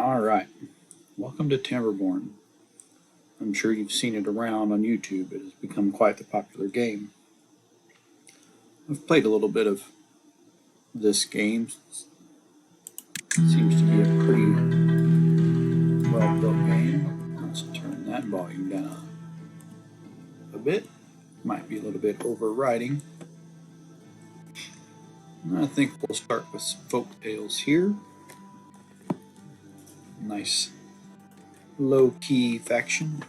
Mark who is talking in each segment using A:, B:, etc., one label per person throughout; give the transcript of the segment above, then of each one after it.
A: All right, welcome to Timberborn. I'm sure you've seen it around on YouTube. It has become quite the popular game. I've played a little bit of this game. It seems to be a pretty well-built game. Let's turn that volume down a bit. Might be a little bit overriding. I think we'll start with some folk tales here. Nice low-key faction.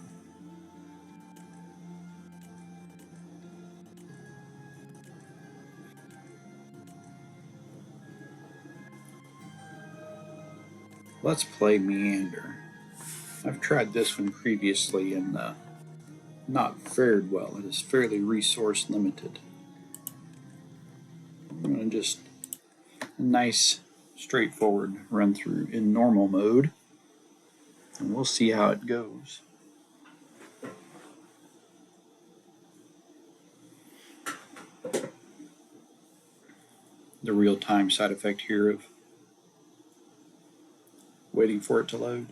A: Let's play Meander. I've tried this one previously and not fared well. It is fairly resource limited. I'm going to just a nice straightforward run through in normal mode and we'll see how it goes. The real-time side effect here of waiting for it to load.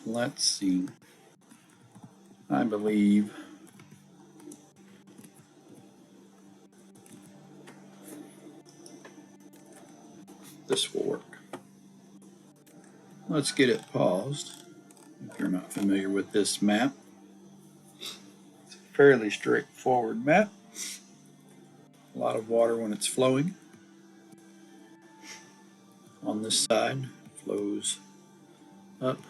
A: Let's see. I believe this will work. Let's get it paused. If you're not familiar with this map, it's a fairly straightforward map. A lot of water when it's flowing. On this side, flows up,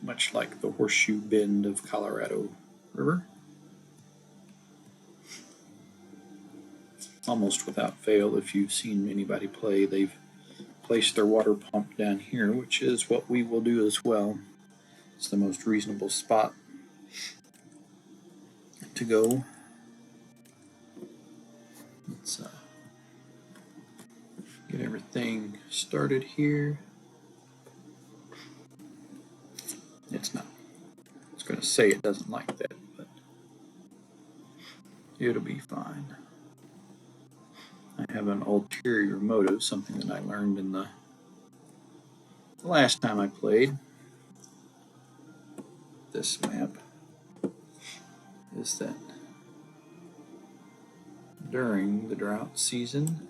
A: much like the Horseshoe Bend of Colorado River. Almost without fail, if you've seen anybody play, they've placed their water pump down here, which is what we will do as well. It's the most reasonable spot to go. Let's get everything started here. It's not. It's going to say it doesn't like that, but it'll be fine. I have an ulterior motive, something that I learned in the last time I played this map, is that during the drought season,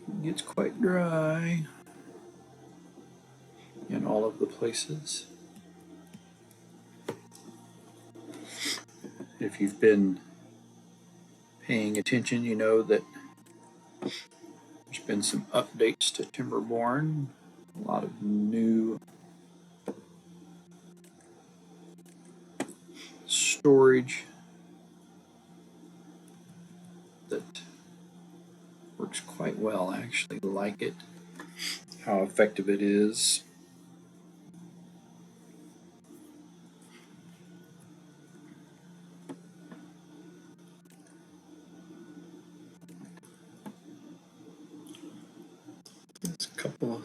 A: it gets quite dry in all of the places. If you've been paying attention, you know that there's been some updates to Timberborn, a lot of new storage that works quite well. I actually like it, how effective it is. There's a couple of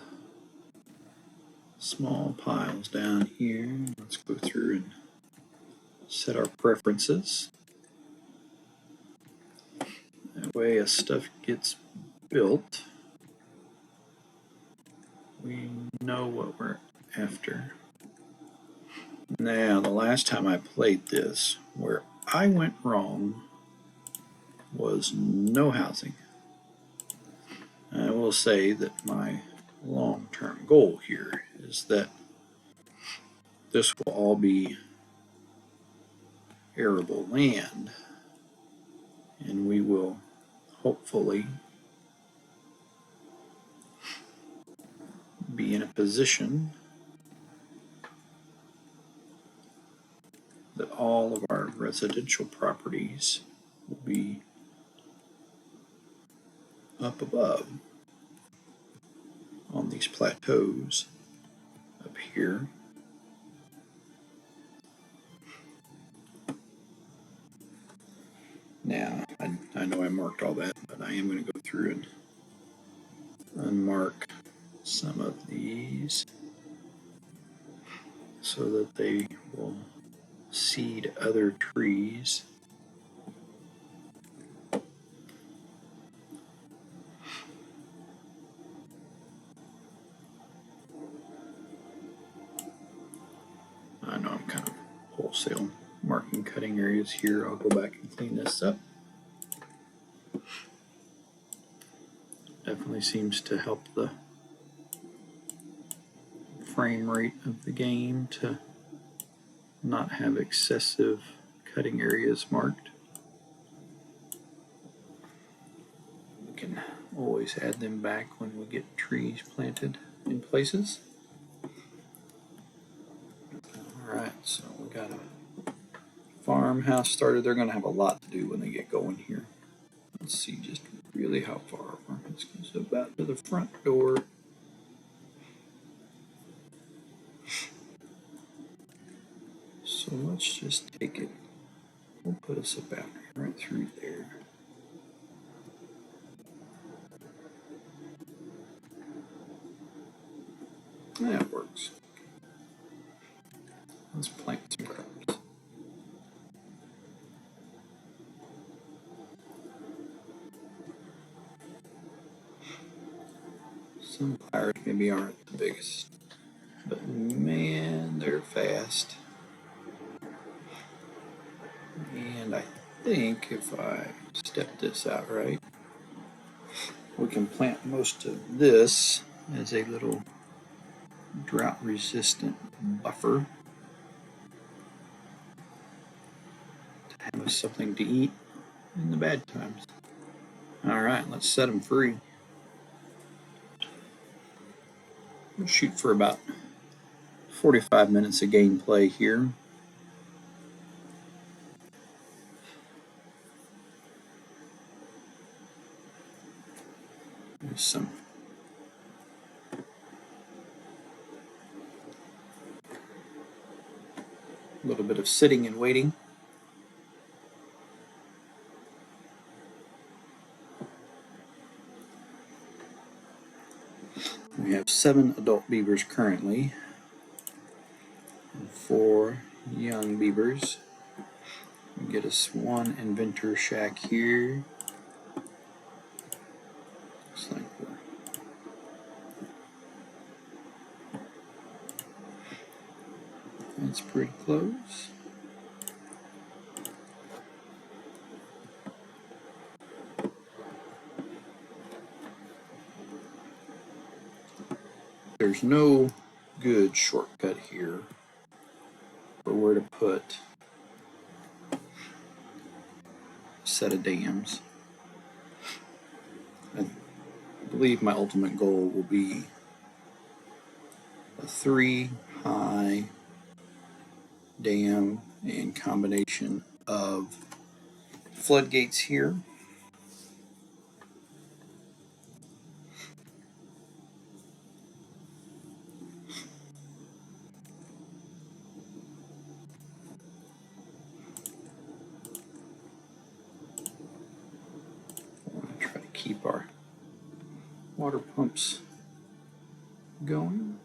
A: small piles down here. Let's go through and set our preferences. That way, as stuff gets built, we know what we're after. Now, the last time I played this, where I went wrong was no housing. I will say that my long-term goal here is that this will all be arable land, and we will hopefully be in a position that all of our residential properties will be up above on these plateaus up here. Now, I know I marked all that, but I am going to go through and unmark some of these so that they will seed other trees. wholesale marking cutting areas here. I'll go back and clean this up. Definitely seems to help the frame rate of the game to not have excessive cutting areas marked. We can always add them back when we get trees planted in places. Alright, so we got a farmhouse started. They're going to have a lot to do when they get going here. Let's see just really how far our farmhouse goes. So about to the front door. So let's just take it. We'll put us a boundary right through there. That works. Let's plant some crops. Sunflowers maybe aren't the biggest, but man, they're fast. And I think if I step this out right, we can plant most of this as a little drought-resistant buffer to have us something to eat in the bad times. All right, let's set them free. We'll shoot for about 45 minutes of gameplay here. There's some a little bit of sitting and waiting. We have 7 adult beavers currently, and 4 young beavers. We get us 1 inventor shack here. Looks like that's pretty close. There's no good shortcut here for where to put a set of dams. I believe my ultimate goal will be a 3-high dam and combination of floodgates here. Try to keep our water pumps going.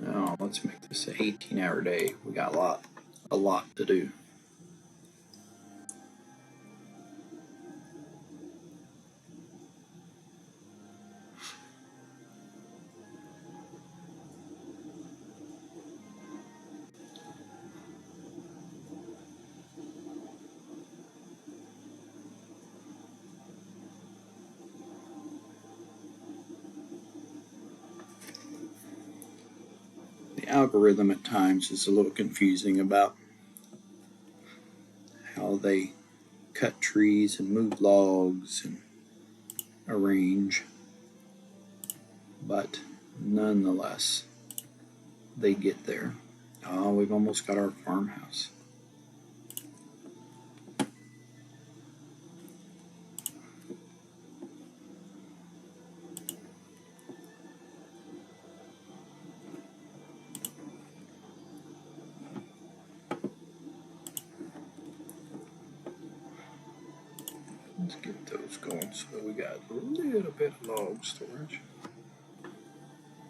A: Now let's make this an 18-hour day. We got a lot to do. The algorithm at times is a little confusing about how they cut trees and move logs and arrange, but nonetheless they get there. Oh, we've almost got our farmhouse. Let's get those going so that we got a little bit of log storage.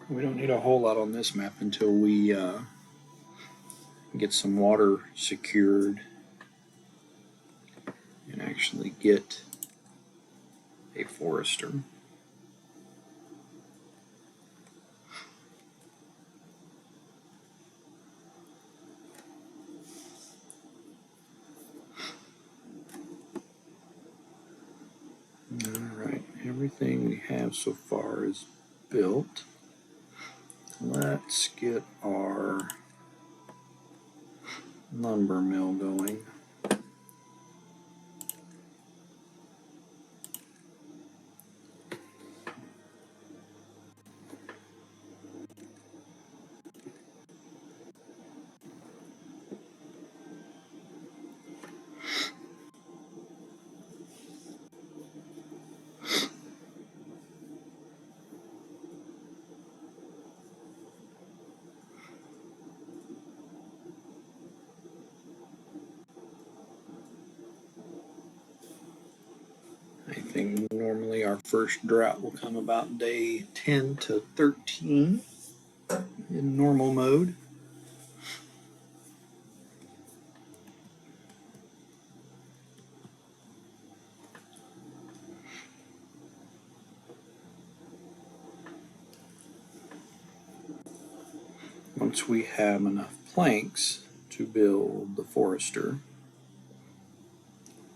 A: We don't need a whole lot on this map until we get some water secured and actually get a forester. so far is built. Let's get our lumber mill going. I think normally our first drought will come about day 10 to 13 in normal mode. Once we have enough planks to build the forester,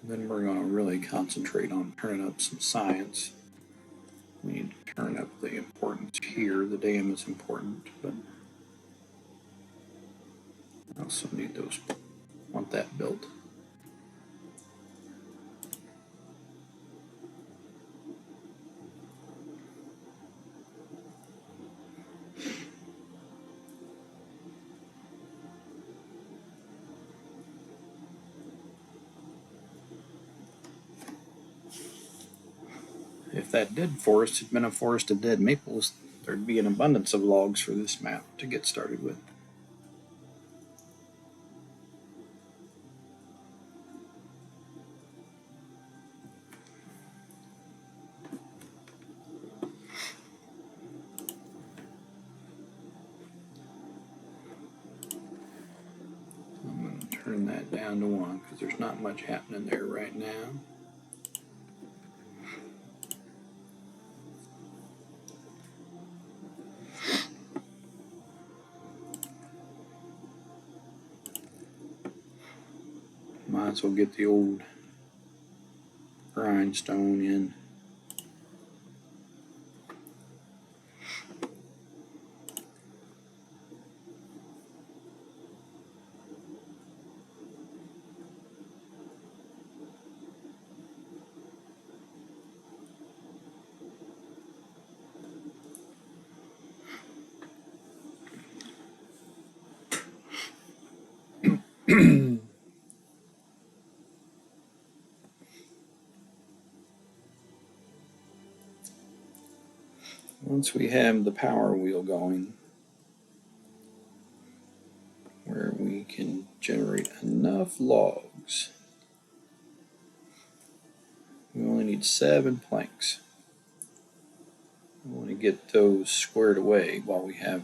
A: then we're going to really concentrate on turning up some science. We need to turn up the importance here. The dam is important, but I also want that built. If that dead forest had been a forest of dead maples, there'd be an abundance of logs for this map to get started with. I'm going to turn that down to 1 because there's not much happening there right now. Might as well get the old grindstone in. Once we have the power wheel going, where we can generate enough logs, we only need 7 planks. We want to get those squared away while we have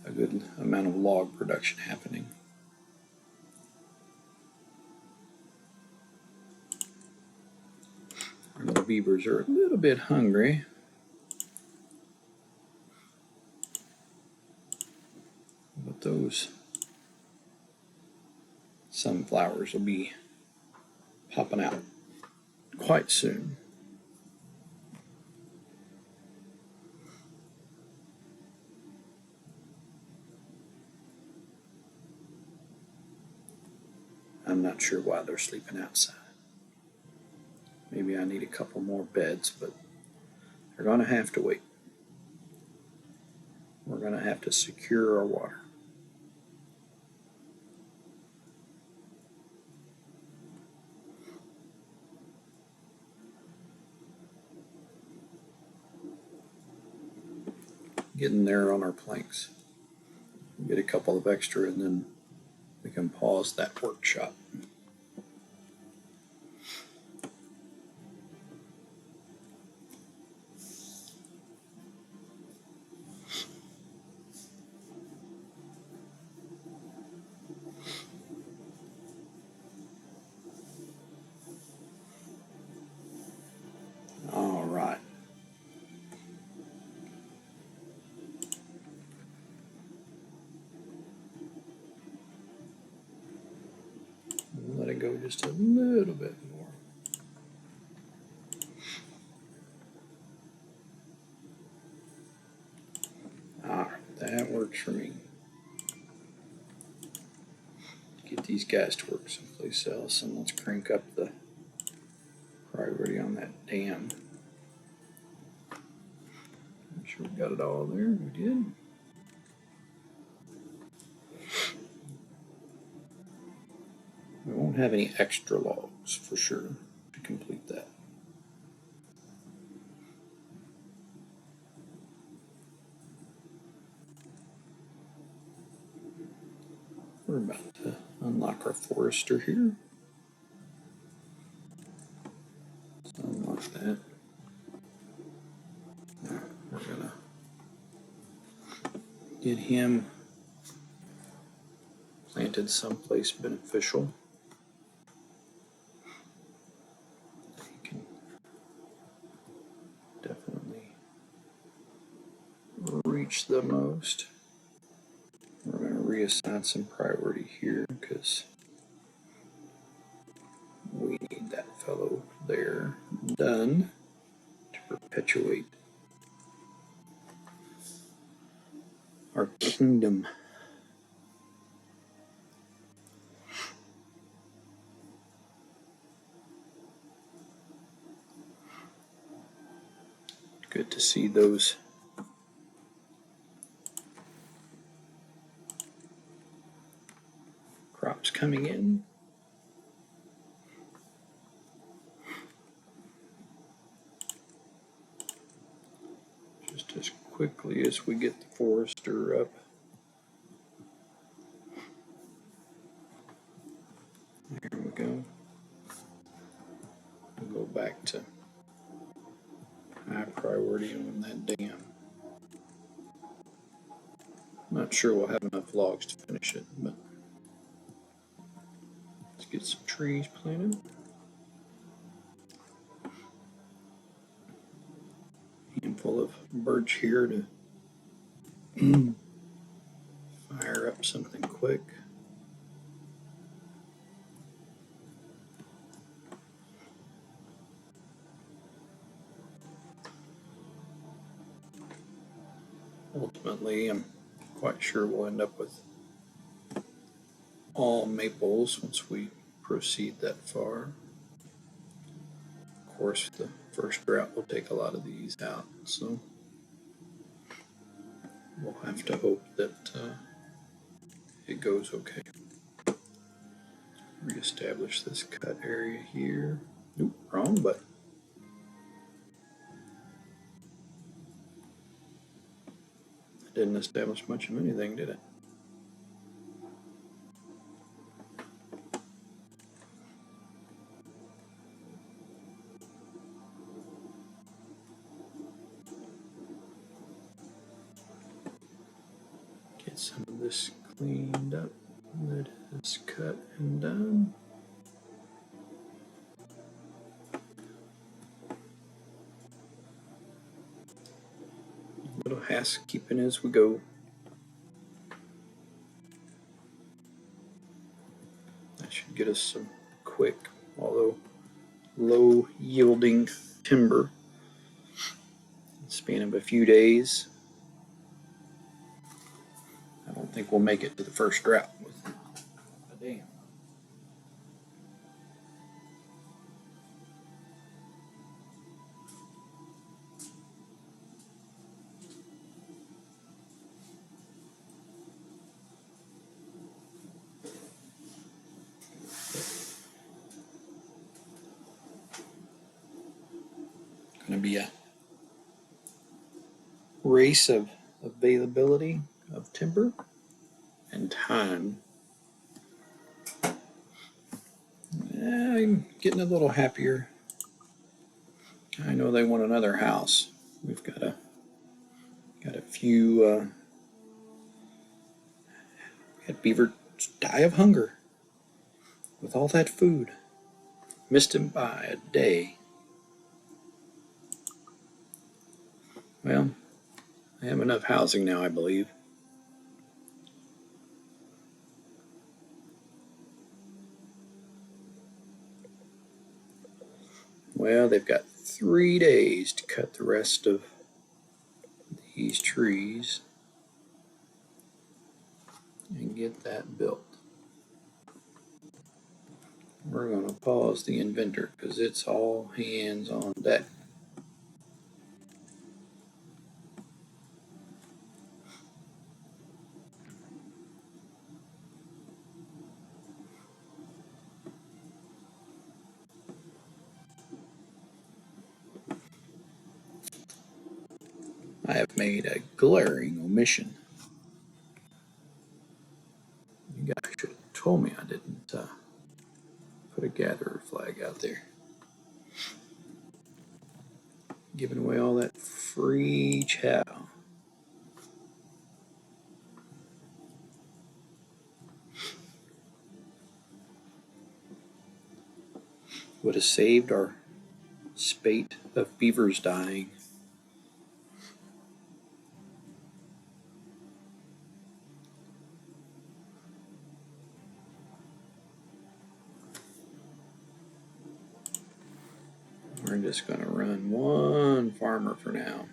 A: a good amount of log production happening. Our little beavers are a little bit hungry. But those sunflowers will be popping out quite soon. I'm not sure why they're sleeping outside. Maybe I need a couple more beds, but they're going to have to wait. We're going to have to secure our water. Getting there on our planks. Get a couple of extra and then we can pause that workshop. All right. Let it go just a little bit more. That works for me. Get these guys to work someplace else, and let's crank up the priority on that dam. Make sure we got it all there. We did. We won't have any extra logs for sure to complete that. We're about to unlock our forester here. So unlock that. We're gonna get him planted someplace beneficial. He can definitely reach the most. We're going to reassign some priority here because we need that fellow there done to perpetuate our kingdom. Good to see those crops coming in. Just as quickly as we get the forester up. Here we go. We'll go back to high priority on that dam. Not sure we'll have enough logs to finish it, but let's get some trees planted. Handful of birch here to fire up something quick. Ultimately, I'm quite sure we'll end up with all maples once we proceed that far. Of course, the first drought will take a lot of these out, so we'll have to hope that it goes okay. Reestablish this cut area here. Nope, wrong button. It didn't establish much of anything, did it? Get some of this cleaned up. That is cut and done. Little housekeeping as we go. That should get us some quick, although low yielding timber in the span of a few days. I don't think we'll make it to the first drought with a dam. Going to be a race of availability of timber and time. I'm getting a little happier. I know they want another house. We've got a few had beaver die of hunger with all that food. Missed him by a day. Well, I have enough housing now, I believe. Well, they've got 3 days to cut the rest of these trees. and get that built. We're going to pause the inventor because it's all hands on deck. I have made a glaring omission. You guys should have told me I didn't put a gatherer flag out there. Giving away all that free chow. Would have saved our spate of beavers dying. We're just going to run one farmer for now.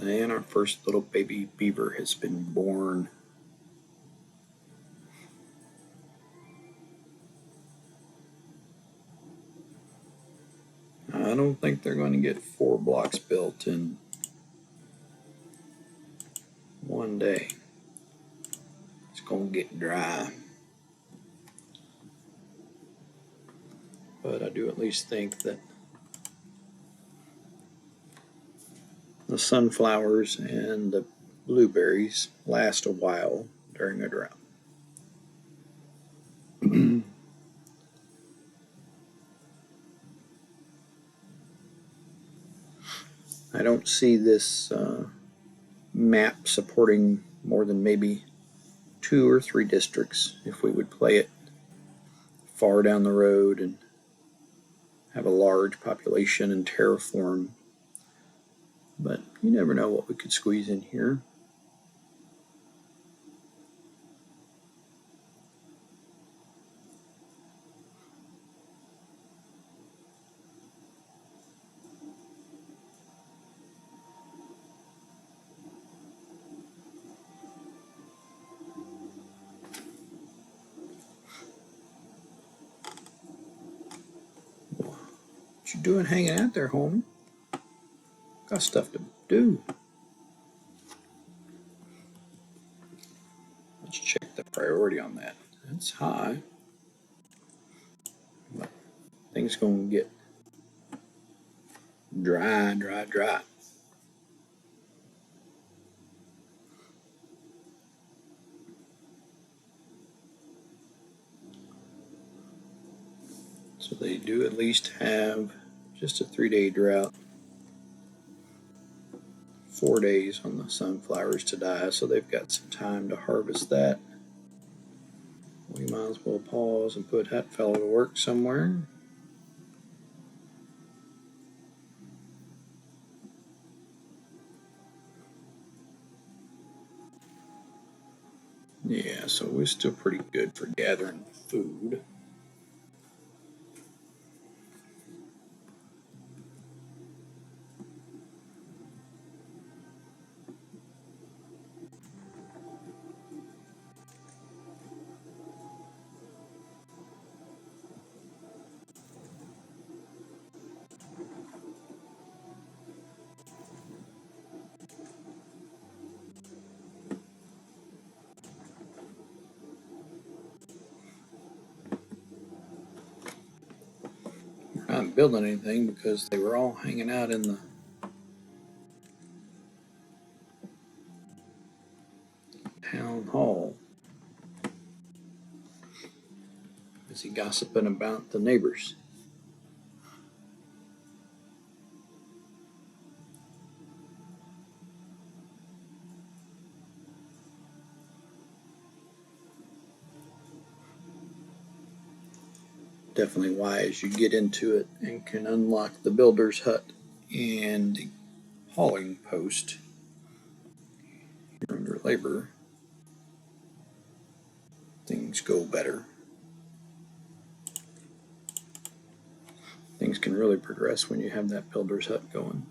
A: And our first little baby beaver has been born. I don't think they're going to get 4 blocks built in one day. It's going to get dry. But I do at least think that the sunflowers and the blueberries last a while during a drought. I don't see this map supporting more than maybe 2 or 3 districts if we would play it far down the road and have a large population and terraform. But you never know what we could squeeze in here. What you doing hanging out there, homie? Got stuff to do. Let's check the priority on that. That's high. But things gonna get dry. So they do at least have just a 3-day drought. 4 days on the sunflowers to die, so they've got some time to harvest that. We might as well pause and put that fellow to work somewhere. Yeah, so we're still pretty good for gathering food. We're not building anything because they were all hanging out in the town hall. Is he gossiping about the neighbors? Definitely wise. You get into it and can unlock the builder's hut and the hauling post. You're under labor. Things go better. Things can really progress when you have that builder's hut going.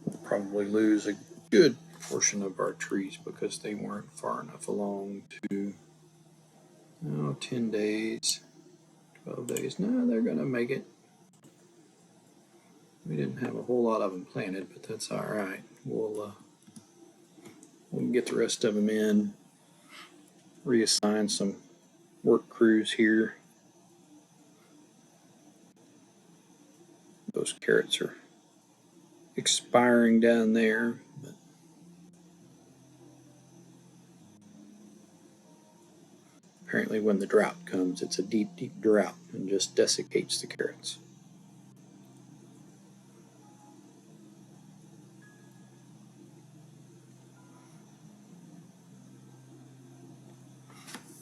A: We'll probably lose a good portion of our trees because they weren't far enough along to 10 days, 12 days. No, they're going to make it. We didn't have a whole lot of them planted, but that's all right. We'll get the rest of them in, reassign some work crews here. Those carrots are expiring down there, but apparently when the drought comes, it's a deep, deep drought and just desiccates the carrots.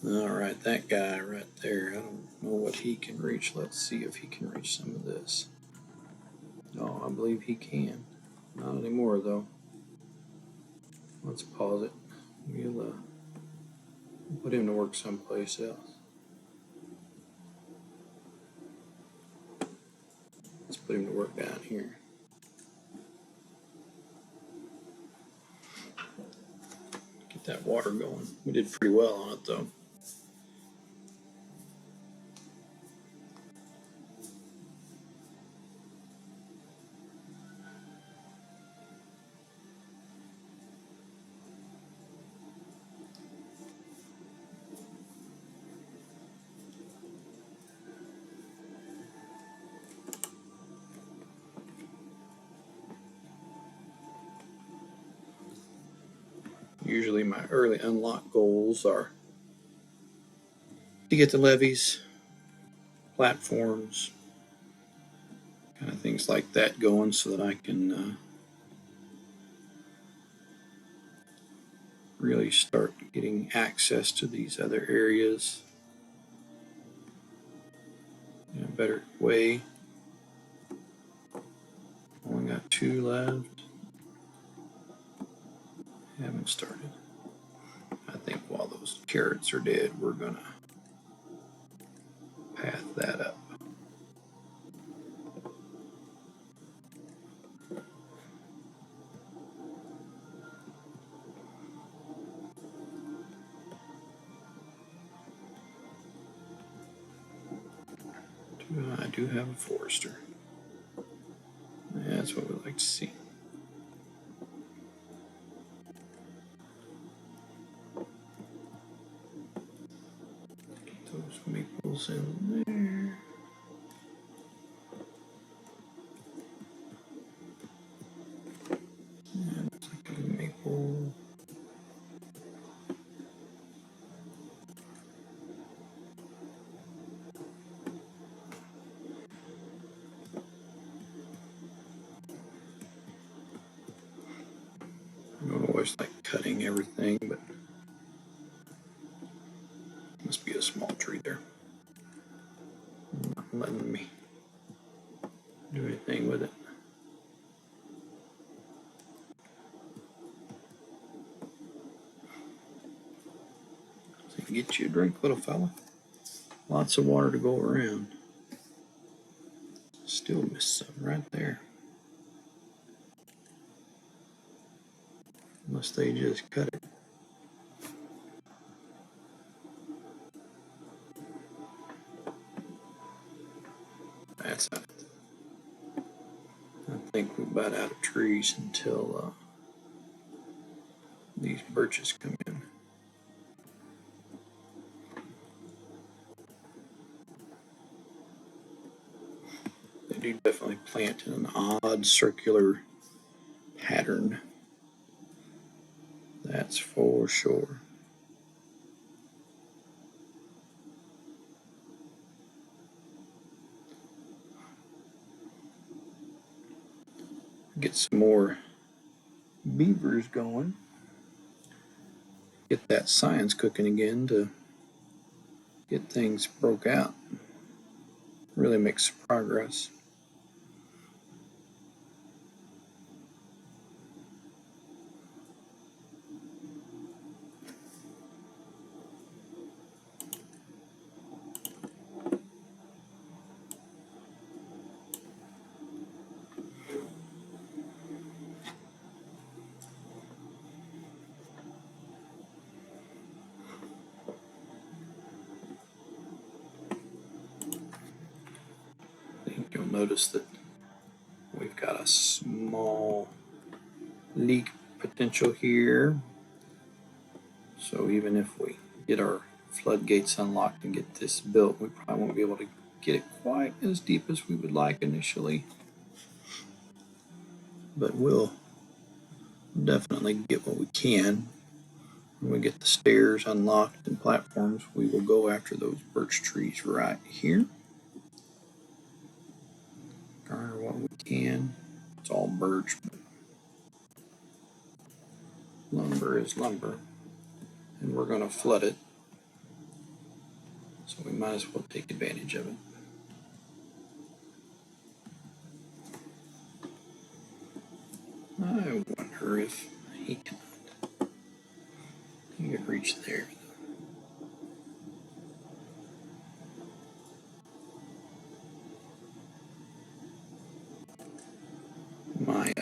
A: All right, that guy right there, I don't know what he can reach. Let's see if he can reach some of this. Oh, I believe he can. Not anymore, though. Let's pause it. We'll put him to work someplace else. Let's put him to work down here. Get that water going. We did pretty well on it, though. Usually my early unlock goals are to get the levees, platforms, kind of things like that going so that I can really start getting access to these other areas in a better way. Only got 2 left. Haven't started. I think while those carrots are dead, we're gonna path that up. I do have a forester. That's what we like to see. Get those maples in there. And it's like a maple. I don't always like cutting everything, but must be a small tree there. Not letting me do anything with it. So get you a drink, little fella. Lots of water to go around. Still miss some right there. Unless they just cut it. That's it. I think we're about out of trees until these birches come in. They do definitely plant in an odd circular pattern. That's for sure. Get some more beavers going. Get that science cooking again to get things broke out. Really make some progress. notice that we've got a small leak potential here. So even if we get our floodgates unlocked and get this built, we probably won't be able to get it quite as deep as we would like initially. But we'll definitely get what we can. When we get the stairs unlocked and platforms, we will go after those birch trees right here. Garner what we can. It's all birch, but lumber is lumber. And we're going to flood it. So we might as well take advantage of it. I wonder if he can reach there. My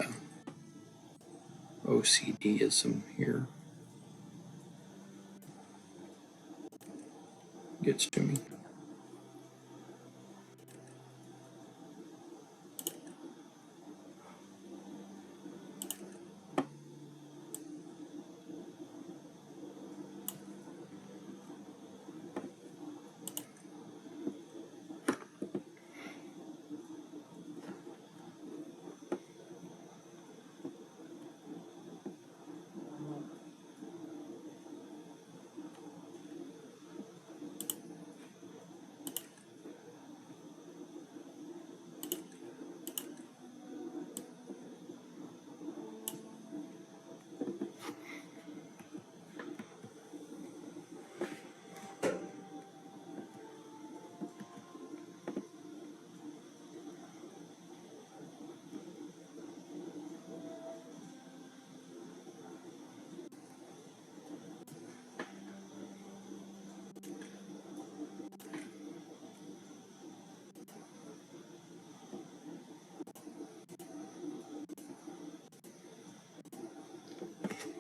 A: OCDism here gets to me.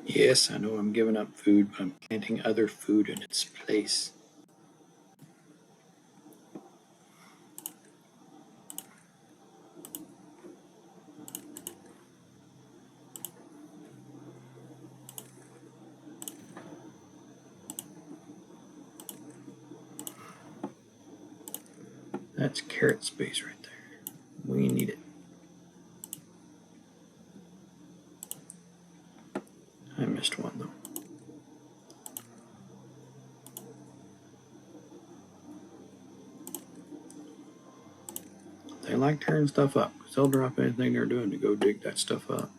A: Yes, I know I'm giving up food, but I'm planting other food in its place. That's carrot space right there. We need it. I missed one though. They like tearing stuff up because they'll drop anything they're doing to go dig that stuff up.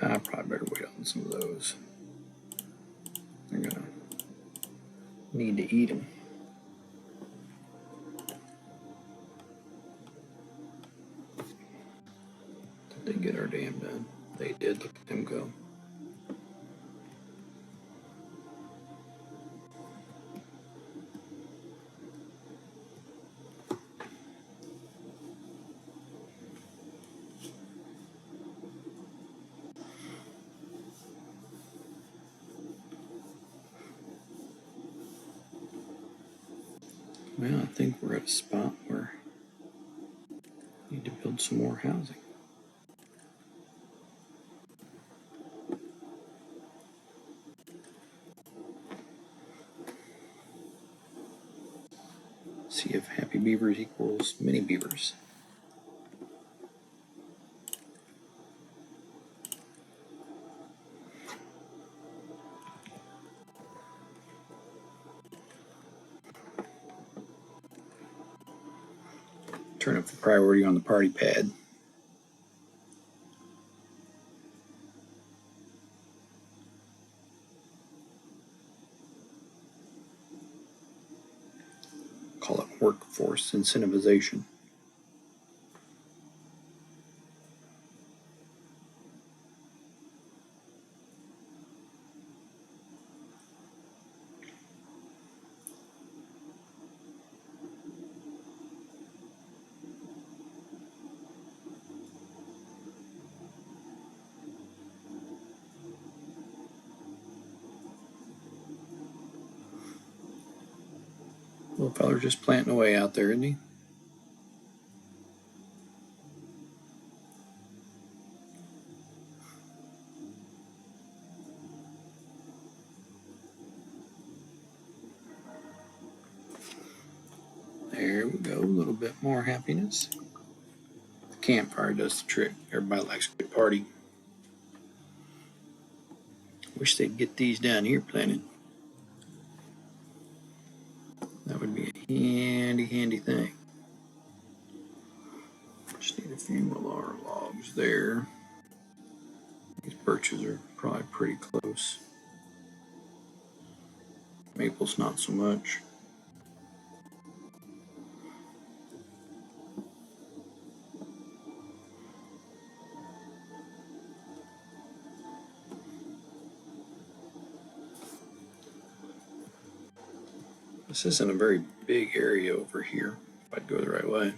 A: I probably better wait on some of those. They're gonna need to eat them. Did they get our dam done? They did. Look at them go. Well, I think we're at a spot where we need to build some more housing. See if happy beavers equals mini beavers. Turn up the priority on the party pad. workforce incentivization. Little feller's just planting away out there, isn't he? There we go, a little bit more happiness. The campfire does the trick. Everybody likes a good party. Wish they'd get these down here planted. That would be a handy thing. Just need a few more logs there. These birches are probably pretty close. Maples not so much. This isn't a very big area over here, if I'd go the right way.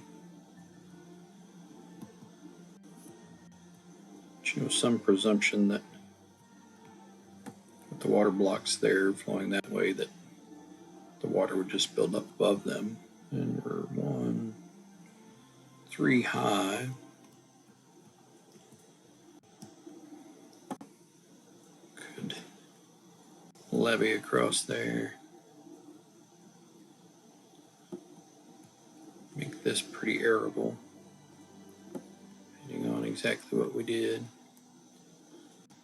A: But you know, some presumption that with the water blocks there flowing that way, that the water would just build up above them. And we're 3 high. Could levee across there. Make this pretty arable. Depending on exactly what we did.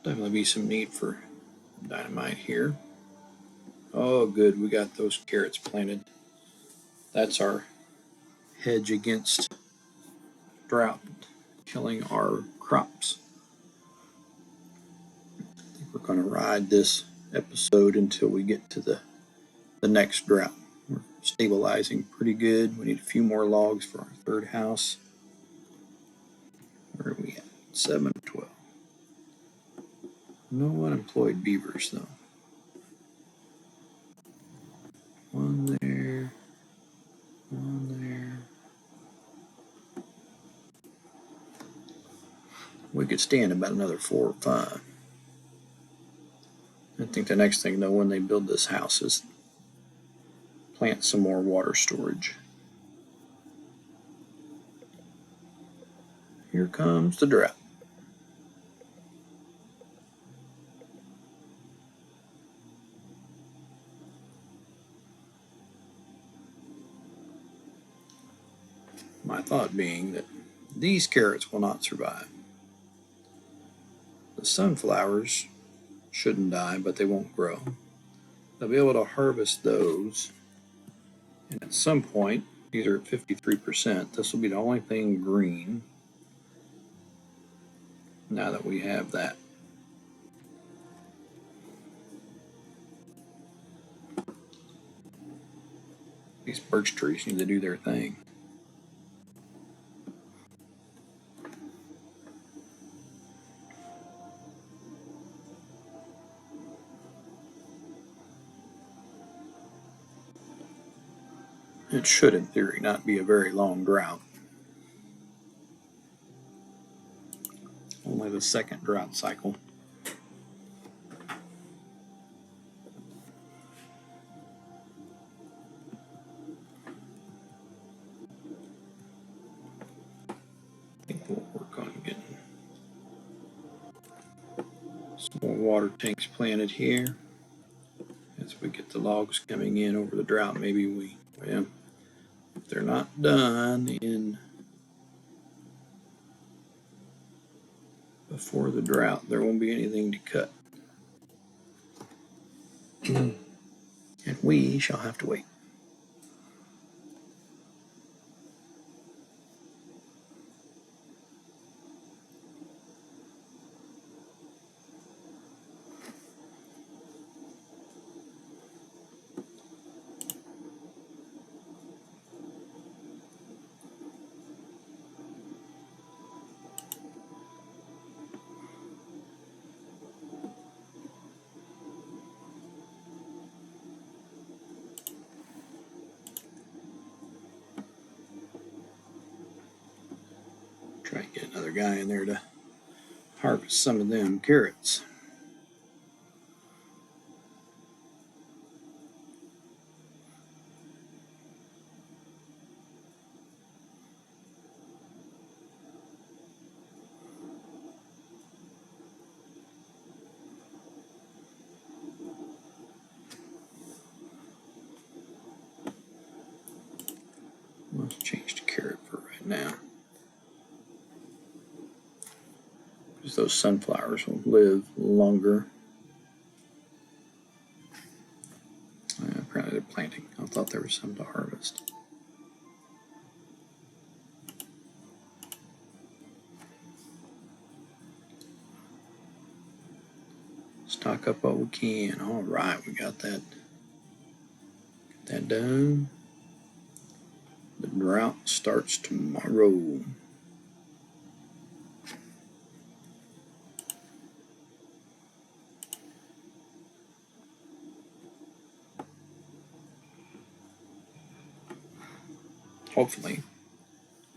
A: Definitely be some need for dynamite here. Oh, good, we got those carrots planted. That's our hedge against drought killing our crops. I think we're going to ride this episode until we get to the next drought. We're stabilizing pretty good. We need a few more logs for our third house. Where are we at? 7 of 12. No unemployed beavers though. One there. We could stand about another 4 or 5. I think the next thing though, when they build this house, is plant some more water storage. Here comes the drought. My thought being that these carrots will not survive. The sunflowers shouldn't die, but they won't grow. They'll be able to harvest those, and at some point, these are at 53%, this will be the only thing green now that we have that. These birch trees need to do their thing. It should, in theory, not be a very long drought. Only the second drought cycle. I think we'll work on getting some more water tanks planted here. As we get the logs coming in over the drought, maybe well, if they're not done in before the drought, there won't be anything to cut. And we shall have to wait. Try and get another guy in there to harvest some of them carrots. Let's change to carrot for right now, because those sunflowers will live longer. Apparently they're planting. I thought there was some to harvest. Stock up what we can. All right, we got that done. The drought starts tomorrow. Hopefully,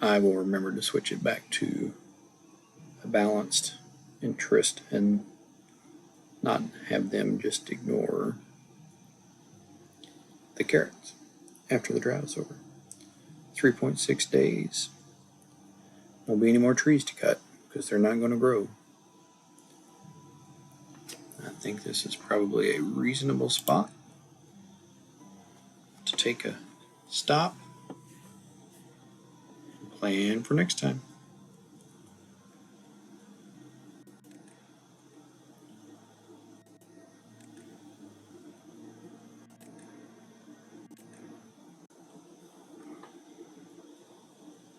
A: I will remember to switch it back to a balanced interest and not have them just ignore the carrots after the drought is over. 3.6 days. Won't be any more trees to cut because they're not going to grow. I think this is probably a reasonable spot to take a stop and plan for next time.